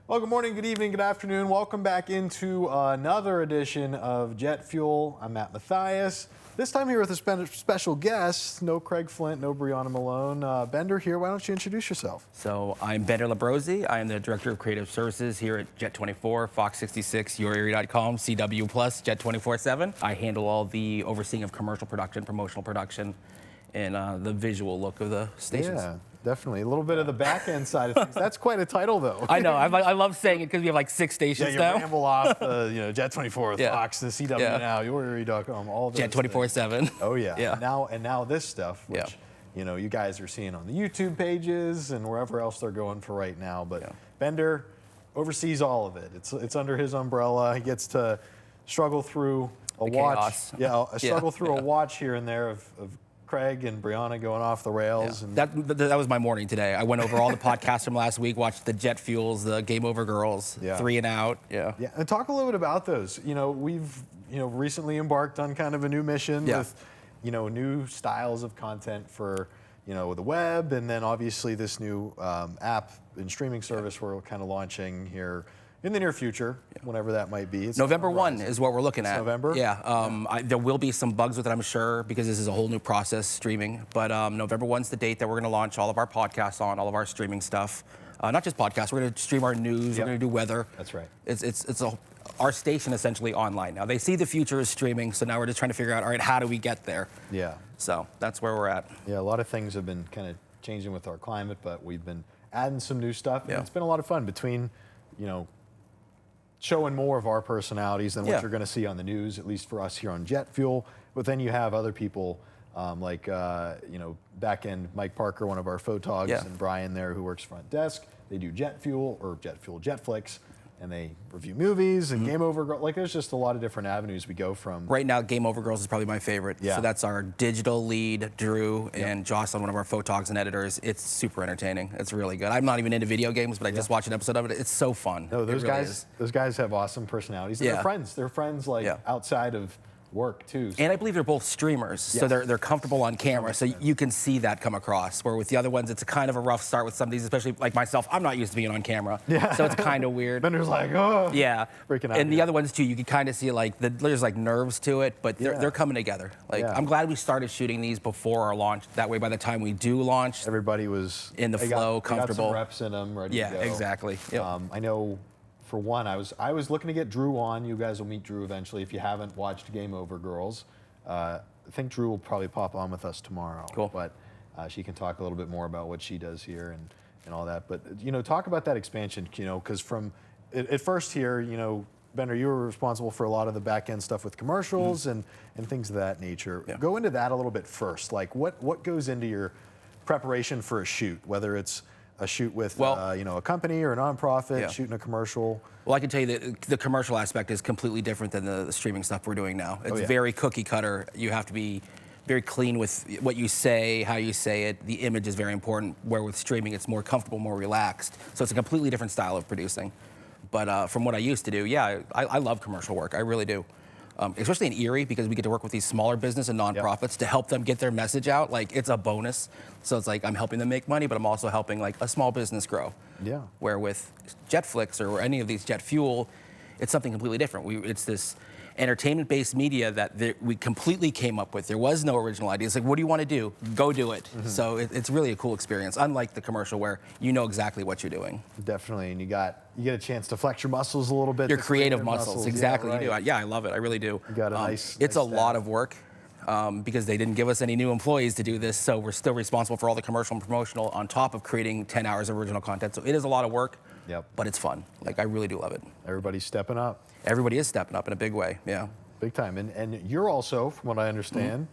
Well, good morning, good evening, good afternoon. Welcome back into another edition of Jet Fuel. I'm Matt Mathias. This time here with a special guest. No Craig Flint, no Briaunna Malone. Bender here. Why don't you introduce yourself? So I'm Bender Labrozzi. I am the Director of Creative Services here at Jet24, Fox 66, YourErie.com, CW Plus, Jet 24/7. I handle all the overseeing of commercial production, promotional production, and the visual look of the stations. Yeah, definitely. A little bit of the back end side of things. That's quite a title, though. I know. I love saying it because we have like 6 stations now. now. Ramble off, Jet24 with Fox, the CW now, YourErie.com, all those Jet 24/7. Oh yeah. And now this stuff, which you guys are seeing on the YouTube pages and wherever else they're going for right now. But Bender oversees all of it. It's under his umbrella. He gets to struggle through a watch. Chaos. Struggle through a watch here and there of Craig and Briaunna going off the rails. And that was my morning today. I went over all the podcasts from last week, watched the Jet Fuels, the Game Over Girls, 3 and Out. Yeah. And talk a little bit about those. We've recently embarked on kind of a new mission with new styles of content for the web, and then obviously this new app and streaming service we're kind of launching here in the near future, whenever that might be. It's November 1 is what we're looking at. November? Yeah. There will be some bugs with it, I'm sure, because this is a whole new process, streaming. But November 1's the date that we're going to launch all of our podcasts on, all of our streaming stuff. Not just podcasts. We're going to stream our news. We're going to do weather. That's right. It's our station essentially online now. They see the future is streaming, so now we're just trying to figure out, all right, how do we get there? Yeah. So that's where we're at. Yeah, a lot of things have been kind of changing with our climate, but we've been adding some new stuff. And it's been a lot of fun between, showing more of our personalities than what you're going to see on the news, at least for us here on Jet Fuel. But then you have other people like, back end Mike Parker, one of our photogs, and Brian there who works front desk. They do Jet Fuel or Jet Fuel Jetflix, and they review movies and Game Over Girls. Like, there's just a lot of different avenues we go from. Right now, Game Over Girls is probably my favorite. Yeah. So that's our digital lead, Drew, and Jocelyn, one of our photogs and editors. It's super entertaining. It's really good. I'm not even into video games, but I just watched an episode of it. It's so fun. No, those guys have awesome personalities. And they're friends. They're friends outside of work too. And I believe they're both streamers, so they're comfortable on camera, so you can see that come across. Where with the other ones, it's a kind of a rough start with some of these, especially like myself. I'm not used to being on camera, so it's kind of weird. Bender's like, freaking out. And the other ones too, you can kind of see there's like nerves to it, but they're coming together. I'm glad we started shooting these before our launch. That way, by the time we do launch, everybody was in the flow, comfortable. Got some reps in them, ready to go. Yeah, exactly. Yep. I know. For one, I was looking to get Drew on. You guys will meet Drew eventually if you haven't watched Game Over Girls. I think Drew will probably pop on with us tomorrow. Cool. But she can talk a little bit more about what she does here and all that. But talk about that expansion. Because from at first here, Bender, you were responsible for a lot of the back end stuff with commercials and things of that nature. Yeah. Go into that a little bit first. Like what goes into your preparation for a shoot, whether it's a shoot with a company or a nonprofit, shooting a commercial? Well, I can tell you that the commercial aspect is completely different than the streaming stuff we're doing now. It's very cookie cutter. You have to be very clean with what you say, how you say it. The image is very important, where with streaming it's more comfortable, more relaxed. So it's a completely different style of producing. But from what I used to do, I love commercial work. I really do. Especially in Erie, because we get to work with these smaller business and nonprofits to help them get their message out. Like, it's a bonus. So it's like I'm helping them make money, but I'm also helping like a small business grow. Yeah. Where with Jetflix or any of these Jet Fuel, it's something completely different. It's this entertainment-based media that we completely came up with. There was no original idea. It's like, what do you want to do? Go do it. So it's really a cool experience, unlike the commercial where you know exactly what you're doing. Definitely, and you get a chance to flex your muscles a little bit. Your creative muscles, exactly. You do. I love it. I really do. You got a nice. It's a lot of work. Because they didn't give us any new employees to do this, so we're still responsible for all the commercial and promotional on top of creating 10 hours of original content. So it is a lot of work, but it's fun. Like, I really do love it. Everybody's stepping up. Everybody is stepping up in a big way, Big time. And you're also, from what I understand,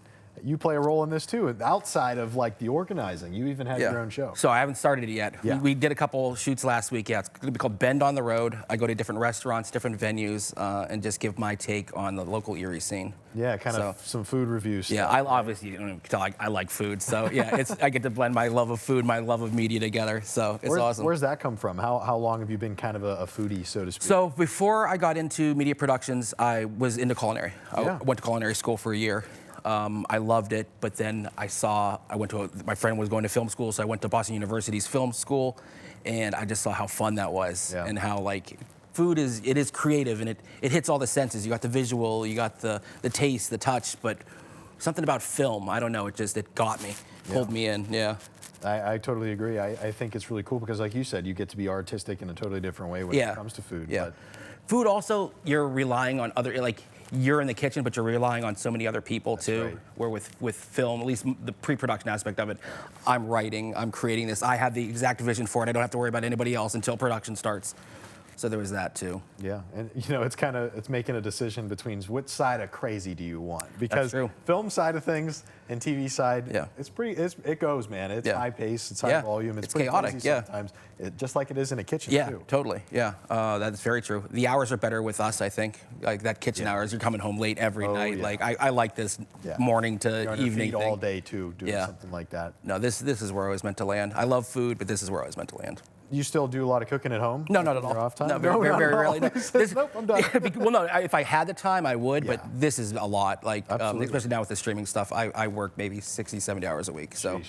you play a role in this too, outside of like the organizing. You even had your own show. So I haven't started it yet. We did a couple shoots last week. It's going to be called Bend on the Road. I go to different restaurants, different venues, and just give my take on the local Erie scene. Yeah, kind of some food reviews. Yeah, I obviously you don't tell I like food, so I get to blend my love of food, my love of media together. So it's awesome. Where's that come from? How long have you been kind of a foodie, so to speak? So before I got into media productions, I was into culinary. I went to culinary school for a year. I loved it, but then my friend was going to film school, so I went to Boston University's film school, and I just saw how fun that was, and how like food is creative, and it hits all the senses. You got the visual, you got the taste, the touch, but something about film, I don't know, it got me, pulled me in. Yeah. I totally agree. I think it's really cool because, like you said, you get to be artistic in a totally different way when it comes to food. Yeah. Food also, you're relying on other, like, you're in the kitchen, but you're relying on so many other people too. Right. Where with film, at least the pre-production aspect of it, I'm writing, I'm creating this. I have the exact vision for it. I don't have to worry about anybody else until production starts. So there was that too. Yeah, and you know, it's making a decision between which side of crazy do you want, because film side of things and TV side, it goes, man. It's high pace, it's high volume, it's pretty chaotic. Sometimes, just like it is in a kitchen too. Yeah, totally. Yeah, that's very true. The hours are better with us, I think. Like that kitchen hours, you're coming home late every night. Like I like this morning to you're on evening your feet thing. all day too, doing something like that. No, this is where I was meant to land. I love food, but this is where I was meant to land. You still do a lot of cooking at home? No, not at all. Your off time? No, very rarely. No. Nope, I'm done. Well, no, if I had the time, I would, but this is a lot. Like, especially now with the streaming stuff, I work maybe 60, 70 hours a week. So,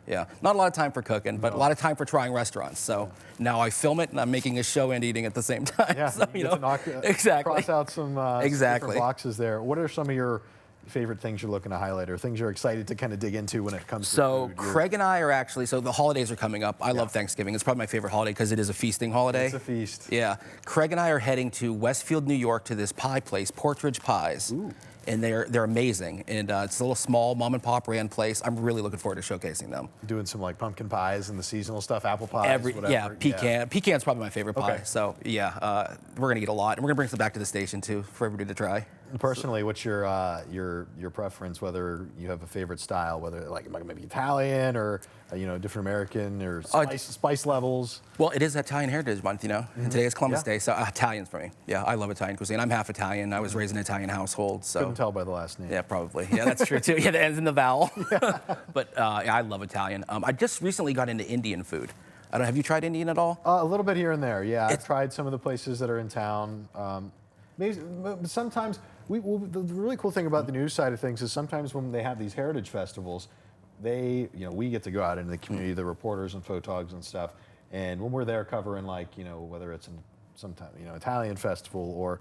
yeah, not a lot of time for cooking, but a lot of time for trying restaurants. So now I film it and I'm making a show and eating at the same time. Yeah, so, you know, cross out some different boxes there. What are some of your favorite things you're looking to highlight, or things you're excited to kind of dig into when it comes to food? So Craig and I are actually, so the holidays are coming up. I love Thanksgiving. It's probably my favorite holiday because it is a feasting holiday. It's a feast. Yeah. Craig and I are heading to Westfield, New York to this pie place, Portridge Pies. Ooh. And they're amazing. And it's a little small mom and pop brand place. I'm really looking forward to showcasing them. Doing some like pumpkin pies and the seasonal stuff, apple pies, whatever. Yeah, pecan. Pecan's probably my favorite pie. So yeah, we're gonna eat a lot, and we're gonna bring some back to the station too for everybody to try. Personally, what's your preference? Whether you have a favorite style, whether like maybe Italian or different American or spice levels. Well, it is Italian Heritage Month, you know, and today is Columbus Day, so Italian's for me. Yeah, I love Italian cuisine. I'm half Italian. I was raised in an Italian household, so. Couldn't tell by the last name. Yeah, probably. Yeah, that's true too. Yeah, it ends in the vowel. But yeah, I love Italian. I just recently got into Indian food. I don't. Have you tried Indian at all? A little bit here and there. Yeah, I've tried some of the places that are in town. Maybe sometimes. The really cool thing about the news side of things is sometimes when they have these heritage festivals, we get to go out into the community, the reporters and photogs and stuff, and when we're there covering whether it's Italian festival or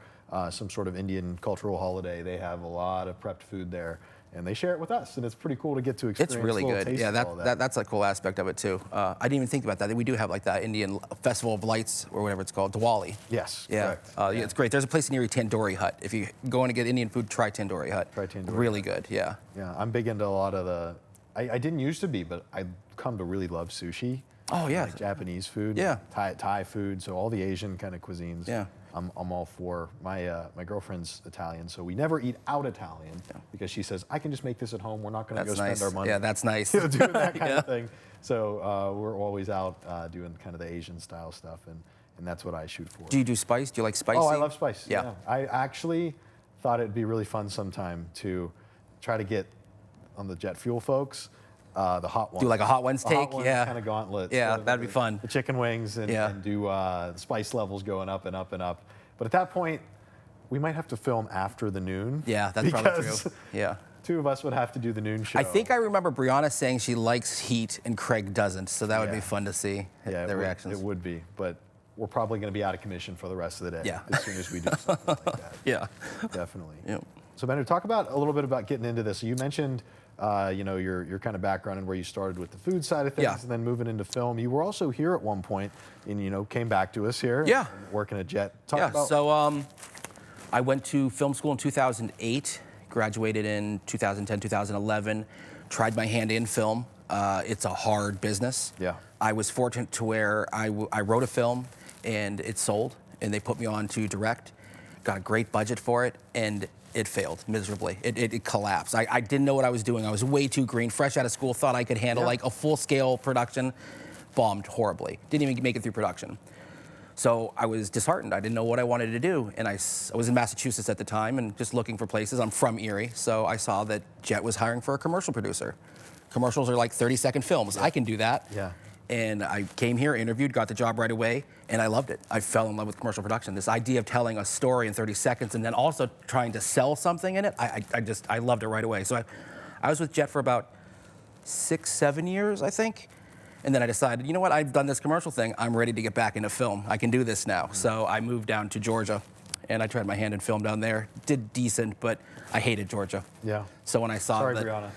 some sort of Indian cultural holiday, they have a lot of prepped food there. And they share it with us, and it's pretty cool to get to experience. It's really good. Yeah, that's a cool aspect of it too. I didn't even think about that. We do have like that Indian Festival of Lights or whatever it's called, Diwali. Yes, yeah. Correct. Yeah, it's great. There's a place near Tandoori Hut. If you go in to get Indian food, try Tandoori Hut. Try Tandoori. Really good. Yeah. Yeah, I'm big into a lot of the. I didn't used to be, but I've come to really love sushi. Oh yeah. Like Japanese food. Yeah. Thai food. So all the Asian kind of cuisines. Yeah. I'm all for. My girlfriend's Italian, so we never eat out Italian because she says I can just make this at home. We're not going to go spend our money. Yeah, that's nice. Doing that kind of thing. So we're always out doing kind of the Asian style stuff, and that's what I shoot for. Do you do spice? Do you like spicy? Oh, I love spice. Yeah. I actually thought it'd be really fun sometime to try to get on the jet fuel folks. The hot ones. Do like a hot ones take? Yeah. Kind of gauntlet. Yeah, that'd be fun. The chicken wings and do spice levels going up and up and up. But at that point, we might have to film after the noon. Yeah, that's probably true. Yeah. Two of us would have to do the noon show. I think I remember Briaunna saying she likes heat and Craig doesn't, so that would be fun to see their reactions. It would be, but we're probably going to be out of commission for the rest of the day as soon as we do something like that. Yeah. Definitely. Yep. So, Benner, talk about a little bit about getting into this. So you mentioned your kind of background and where you started with the food side of things and then moving into film. You were also here at one point and, came back to us here. Yeah. Working at Jet. So I went to film school in 2008, graduated in 2010, 2011, tried my hand in film. It's a hard business. Yeah. I was fortunate to where I wrote a film and it sold and they put me on to direct, got a great budget for it, and it failed miserably. It collapsed. I didn't know what I was doing. I was way too green, fresh out of school, thought I could handle like a full-scale production, bombed horribly. Didn't even make it through production. So I was disheartened. I didn't know what I wanted to do. And I was in Massachusetts at the time and just looking for places. I'm from Erie, so I saw that Jet was hiring for a commercial producer. Commercials are like 30-second films. I can do that. Yeah. And I came here, interviewed, got the job right away, and I loved it. I fell in love with commercial production. This idea of telling a story in 30 seconds and then also trying to sell something in it, I loved it right away. So I was with Jet for about 6, 7 years, I think. And then I decided, you know what, I've done this commercial thing. I'm ready to get back into film. I can do this now. So I moved down to Georgia, and I tried my hand in film down there. Did decent, but I hated Georgia. Yeah. So when I saw Sorry, that... Briaunna.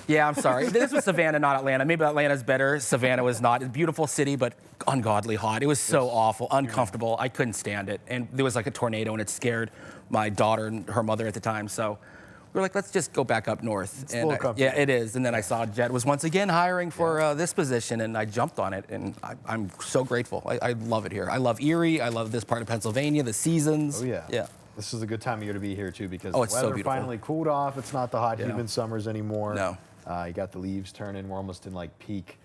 Yeah, I'm sorry. This was Savannah, not Atlanta. Maybe Atlanta's better. Savannah was not. It's a beautiful city, but ungodly hot. It was so awful, uncomfortable. I couldn't stand it. And there was like a tornado, and it scared my daughter and her mother at the time. So we were like, let's just go back up north. It's a little comfortable. Yeah, it is. And then I saw Jet was once again hiring for this position, and I jumped on it. And I'm so grateful. I love it here. I love Erie. I love this part of Pennsylvania, the seasons. Oh, yeah. Yeah. This is a good time of year to be here, too, because it's the so weather beautiful. finally cooled off. It's not the hot, humid summers anymore. No. You got the leaves turning. We're almost in like peak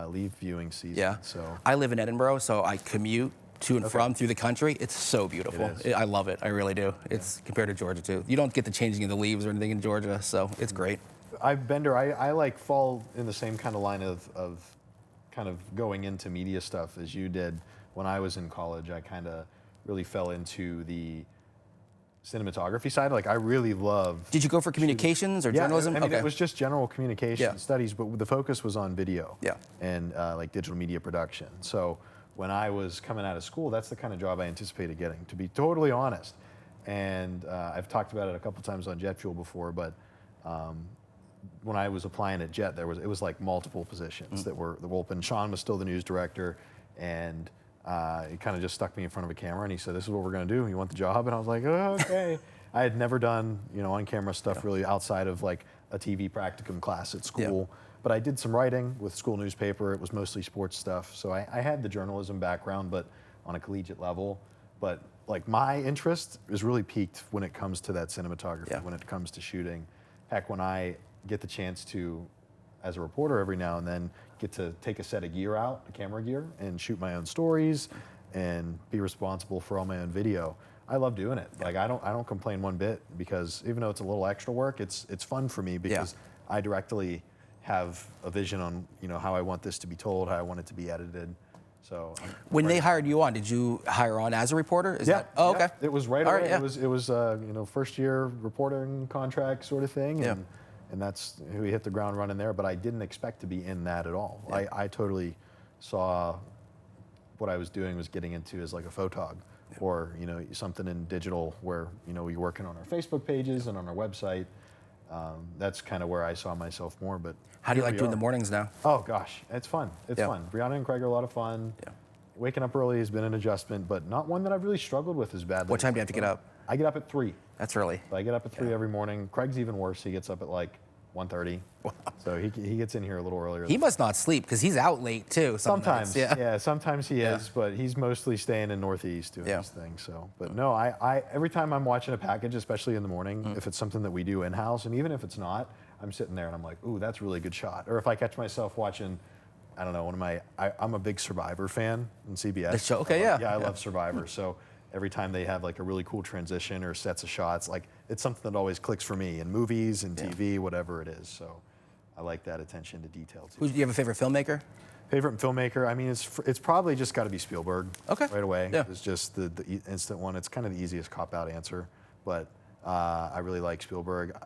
leaf viewing season. Yeah. So I live in Edinburgh, so I commute to and from through the country. It's so beautiful. I love it. I really do. It's compared to Georgia too. You don't get the changing of the leaves or anything in Georgia, so it's great. I like fall in the same kind of line of kind of going into media stuff as you did. When I was in college, I kind of really fell into the cinematography side. Like I really loved. Did you go for communications or journalism? I mean, it was just general communication studies, but the focus was on video. Yeah. And like digital media production. So when I was coming out of school, that's the kind of job I anticipated getting, to be totally honest. And I've talked about it a couple times on Jet Fuel before, but when I was applying at Jet, it was like multiple positions that were open. Sean was still the news director, and he kind of just stuck me in front of a camera, and he said, "This is what we're going to do. You want the job?" And I was like, "Oh, okay." I had never done on-camera stuff really outside of like a TV practicum class at school. Yeah. But I did some writing with school newspaper. It was mostly sports stuff. So I had the journalism background, but on a collegiate level. But like my interest is really peaked when it comes to that cinematography, when it comes to shooting. Heck, when I get the chance to, as a reporter every now and then, get to take a set of gear out, a camera gear, and shoot my own stories and be responsible for all my own video. I love doing it. Like I don't complain one bit, because even though it's a little extra work, it's fun for me because I directly have a vision on how I want this to be told, how I want it to be edited. So when they hired you on, did you hire on as a reporter? Okay. It was right away. It was first year reporting contract sort of thing, and that's we hit the ground running there. But I didn't expect to be in that at all. Yeah. I totally saw what I was doing was getting into as like a photog, or something in digital where you're working on our Facebook pages and on our website. That's kind of where I saw myself more. But how do you like doing the mornings now? Oh gosh, it's fun. It's fun. Briaunna and Craig are a lot of fun. Yeah. Waking up early has been an adjustment, but not one that I've really struggled with as badly. What time do you have to get up? I get up at 3. That's early. So I get up at 3 every morning. Craig's even worse. He gets up at like 1:30. Wow. So he gets in here a little earlier. He must not sleep because he's out late too. Sometimes. Sometimes he is, but he's mostly staying in Northeast doing his thing. So, but no, I every time I'm watching a package, especially in the morning, if it's something that we do in house, and even if it's not, I'm sitting there and I'm like, ooh, that's a really good shot. Or if I catch myself watching, I don't know, I'm a big Survivor fan on CBS. The show, okay, I love Survivor. So every time they have like a really cool transition or sets of shots, like it's something that always clicks for me in movies and TV, whatever it is. So I like that attention to detail too. Do you have a favorite filmmaker? Favorite filmmaker? I mean, it's probably just got to be Spielberg. Okay. Right away. Yeah. It's just the instant one. It's kind of the easiest cop-out answer, but I really like Spielberg.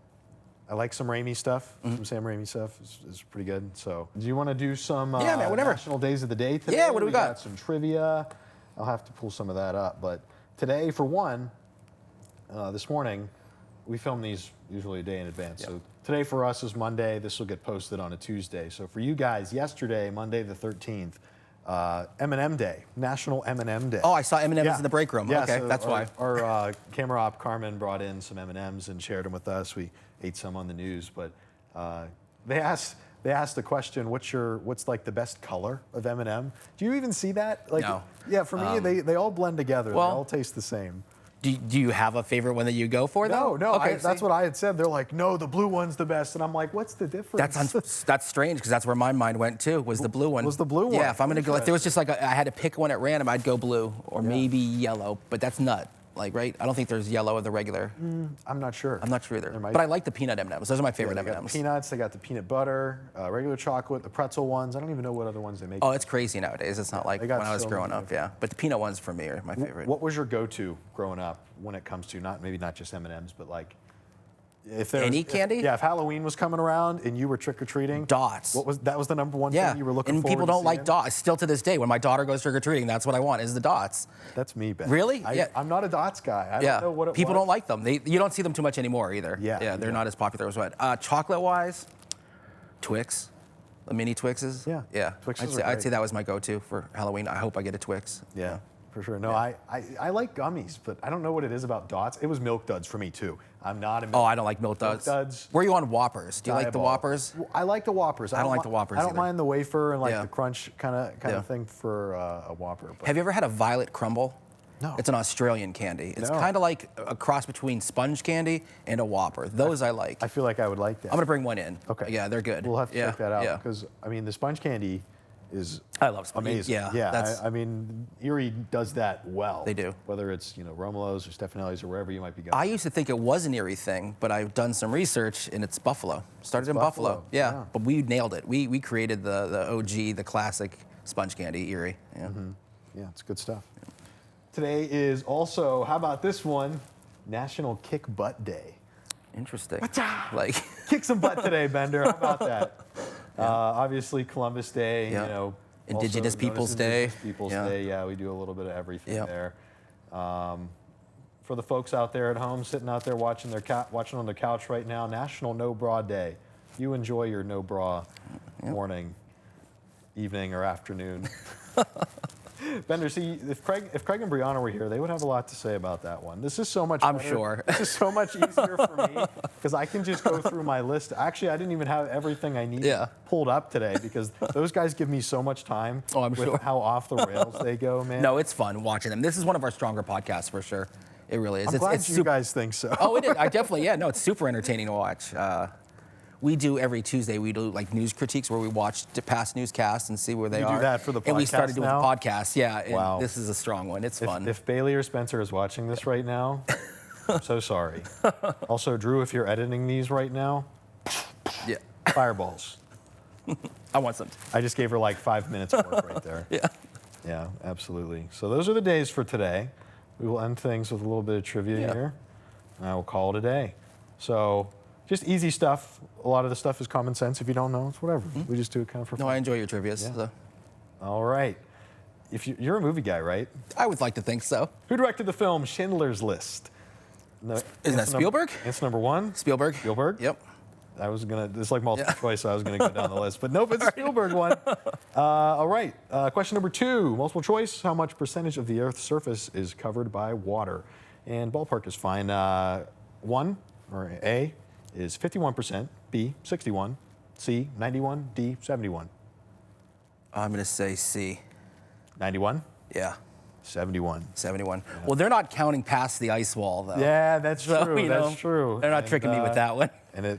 I like some Raimi stuff. Some Sam Raimi stuff is pretty good. So, do you want to do some man, whatever. National Days of the Day today? Yeah, what do we got? Some trivia. I'll have to pull some of that up. But today, for one, this morning, we film these usually a day in advance. So today for us is Monday. This will get posted on a Tuesday. So for you guys, yesterday, Monday the 13th, M&M Day, National M&M Day. Oh, I saw M&Ms in the break room. Okay, so that's why. Our camera op Carmen brought in some M&Ms and shared them with us. We ate some on the news, but they asked the question, what's like the best color of M&M? Do you even see that? Like, no. Yeah, for me, they all blend together. Well, they all taste the same. Do you have a favorite one that you go for, though? No. Okay, that's what I had said. They're like, no, the blue one's the best. And I'm like, what's the difference? That's strange, because that's where my mind went, too, was the blue one. Was the blue one? Yeah, if I'm going to go, like, there was just like, I had to pick one at random, I'd go blue, or maybe yellow, but that's nut. Like, right? I don't think there's yellow of the regular. I'm not sure. I'm not sure either. But I like the peanut M&Ms. Those are my favorite M&Ms. They got the peanuts, they got the peanut butter, regular chocolate, the pretzel ones. I don't even know what other ones they make. Oh, it's crazy nowadays. It's not like when I was growing up, But the peanut ones for me are my favorite. What was your go-to growing up when it comes to maybe not just M&Ms, but like If Any candy? If Halloween was coming around and you were trick-or-treating. Dots. That was the number one thing you were looking forward to? And people don't like seeing? dots. Still to this day, when my daughter goes trick-or-treating, that's what I want, is the dots. That's me, Ben. Really? I'm not a dots guy. I don't know what it People was. don't like them. You don't see them too much anymore either. Yeah. They're not as popular as what. Chocolate-wise, Twix. The mini Twixes. Yeah. Twixes I'd say that was my go-to for Halloween. I hope I get a Twix. Yeah. For sure. No, I like gummies, but I don't know what it is about dots. It was Milk Duds for me, too. I'm not a I don't like Milk Duds. Where are you on Whoppers? Do you like the Whoppers? I like the Whoppers. I don't like the Whoppers I don't either. mind the wafer and the crunch kind of thing for a Whopper. But. Have you ever had a violet crumble? No. It's an Australian candy. It's kind of like a cross between sponge candy and a Whopper. Those I like. I feel like I would like that. I'm going to bring one in. Okay. Yeah, they're good. We'll have to check that out because, I mean, the sponge candy is I love sponge. amazing. Yeah. I mean, Erie does that well. They do. Whether it's, Romulo's or Stefanelli's or wherever you might be going. I used to think it was an Erie thing, but I've done some research and it's Buffalo. Started in Buffalo. Yeah. But we nailed it. We created the OG, the classic sponge candy, Erie. Yeah. Mm-hmm. Yeah, it's good stuff. Today is also, how about this one? National Kick Butt Day. Interesting. Like kick some butt today, Bender. How about that? Obviously, Columbus Day. Indigenous Peoples Day. Indigenous Peoples Day. Yeah, we do a little bit of everything there. For the folks out there at home, sitting out there watching on their couch right now, National No Bra Day. You enjoy your no bra morning, evening, or afternoon. Bender, see, if Craig and Briaunna were here, they would have a lot to say about that one. This is so much better. I'm sure. This is so much easier for me because I can just go through my list. Actually, I didn't even have everything I need pulled up today because those guys give me so much time with how off the rails they go, man. No, it's fun watching them. This is one of our stronger podcasts for sure. It really is. I'm glad you guys think so. Oh, it is. I definitely, no, it's super entertaining to watch. We do every Tuesday, we do like news critiques where we watch past newscasts and see where they are. You do that for the podcast. And we started doing now? the podcast, and wow. This is a strong one. It's fun. If Bailey or Spencer is watching this right now, I'm so sorry. Also, Drew, if you're editing these right now, fireballs. I want some. I just gave her like 5 minutes of work right there. Yeah, absolutely. So those are the days for today. We will end things with a little bit of trivia here. And I will call it a day. So just easy stuff. A lot of the stuff is common sense. If you don't know, it's whatever. We just do it kind of for fun. No, I enjoy your trivia. So. All right. If you're a movie guy, right? I would like to think so. Who directed the film Schindler's List? Isn't that Spielberg? Answer number one. Spielberg. Yep. I was gonna. This is like multiple choice, so I was gonna go down the list, but nope, it's a Spielberg one. All right. Question number two. Multiple choice. How much percentage of the Earth's surface is covered by water? And ballpark is fine. One or A is 51%. B 61. C 91. D 71. I'm gonna say C. 91. Yeah. 71. 71. Yeah. Well, they're not counting past the ice wall, though. Yeah, that's true. So, that's true. They're not tricking me with that one. And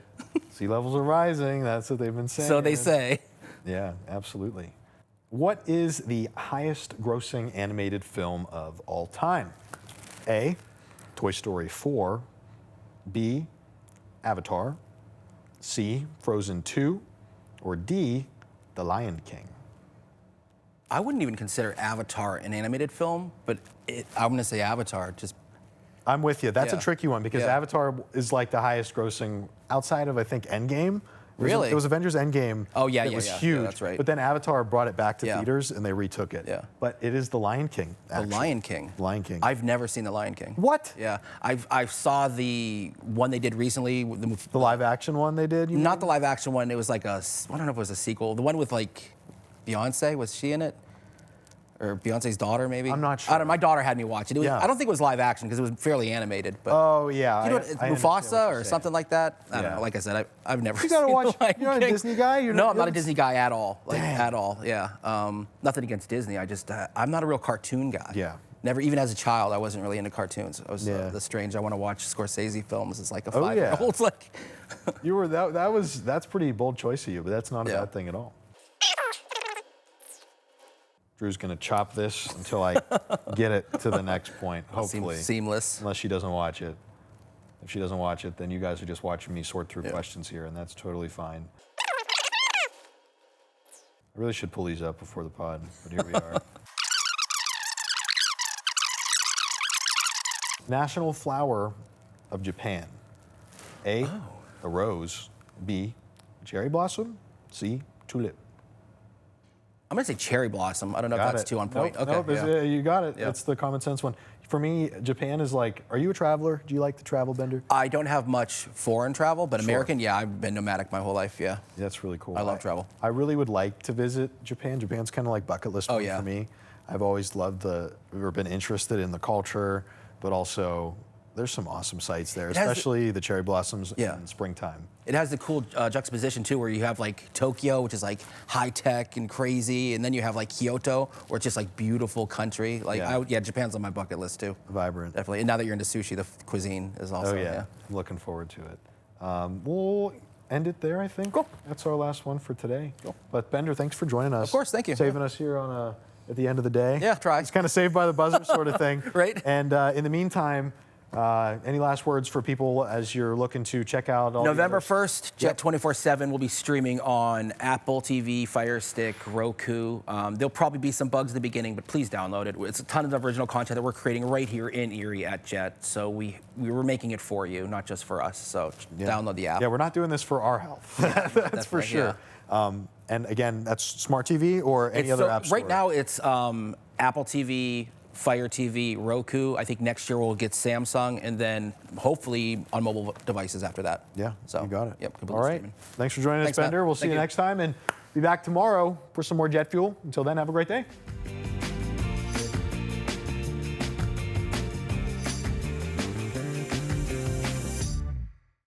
sea levels are rising. That's what they've been saying. So they say. Yeah, absolutely. What is the highest grossing animated film of all time? A, Toy Story 4. B, Avatar. C, Frozen 2. Or D, The Lion King. I wouldn't even consider Avatar an animated film, but I'm going to say Avatar. I'm with you. That's a tricky one because Avatar is like the highest grossing outside of, I think, Endgame. Really? It was Avengers Endgame. Oh, yeah, It was yeah, huge. yeah, that's right. But then Avatar brought it back to theaters and they retook it. Yeah. But it is The Lion King, actually. The Lion King. Lion King. I've never seen The Lion King. What? Yeah. I saw the one they did recently. The live action one they did? Not the live action one. It was like I don't know if it was a sequel. The one with like Beyonce, was she in it? Or Beyonce's daughter, maybe? I'm not sure. I don't know, my daughter had me watch it. I don't think it was live action because it was fairly animated. But oh, yeah. You know, Mufasa or something like that? I don't know. Like I said, I've never seen gotta watch. The Lion You're not King. a Disney guy? No, I'm not a Disney guy at all. Like, at all, yeah. Nothing against Disney. I'm not a real cartoon guy. Yeah. Never, even as a child, I wasn't really into cartoons. I was the strange. I want to watch Scorsese films as like a 5-year-old. Yeah. It's like you were that's pretty bold choice of you, but that's not a bad thing at all. Drew's gonna chop this until I get it to the next point, hopefully. Seamless. Unless she doesn't watch it. If she doesn't watch it, then you guys are just watching me sort through questions here, and that's totally fine. I really should pull these up before the pod, but here we are. National flower of Japan. A, a rose. B, cherry blossom. C, tulip. I'm going to say cherry blossom. I don't know if that's too on point. Nope, you got it. It's the common sense one. For me, Japan is like, are you a traveler? Do you like to travel, Bender? I don't have much foreign travel, but American, yeah, I've been nomadic my whole life, yeah. That's really cool. I love travel. I really would like to visit Japan. Japan's kind of like bucket list for me. I've always loved or been interested in the culture, but also there's some awesome sights there, especially the cherry blossoms in springtime. It has the cool juxtaposition too, where you have like Tokyo, which is like high tech and crazy, and then you have like Kyoto, where it's just like beautiful country. Like, Japan's on my bucket list too. Vibrant, definitely. And now that you're into sushi, the cuisine is also. I'm looking forward to it. We'll end it there, I think. Cool. That's our last one for today. Cool. But Bender, thanks for joining us. Of course, thank you. Saving us here on at the end of the day. Yeah, try. It's kind of saved by the buzzer sort of thing. Right. And in the meantime, any last words for people as you're looking to check out all November 1st, Jet 24/7 will be streaming on Apple TV, Fire Stick, Roku. There'll probably be some bugs in the beginning, but please download it. It's a ton of original content that we're creating right here in Erie at Jet. So we were making it for you, not just for us. So download the app. Yeah, we're not doing this for our health. That's for sure. Yeah. And again, that's Smart TV or any other app store? Right now, it's Apple TV, Fire TV, Roku. I think next year we'll get Samsung, and then hopefully on mobile devices after that. Yeah, so you got it. Yep, all right. Streaming. Thanks for joining us, Bender. We'll see you next time, and be back tomorrow for some more Jet Fuel. Until then, have a great day.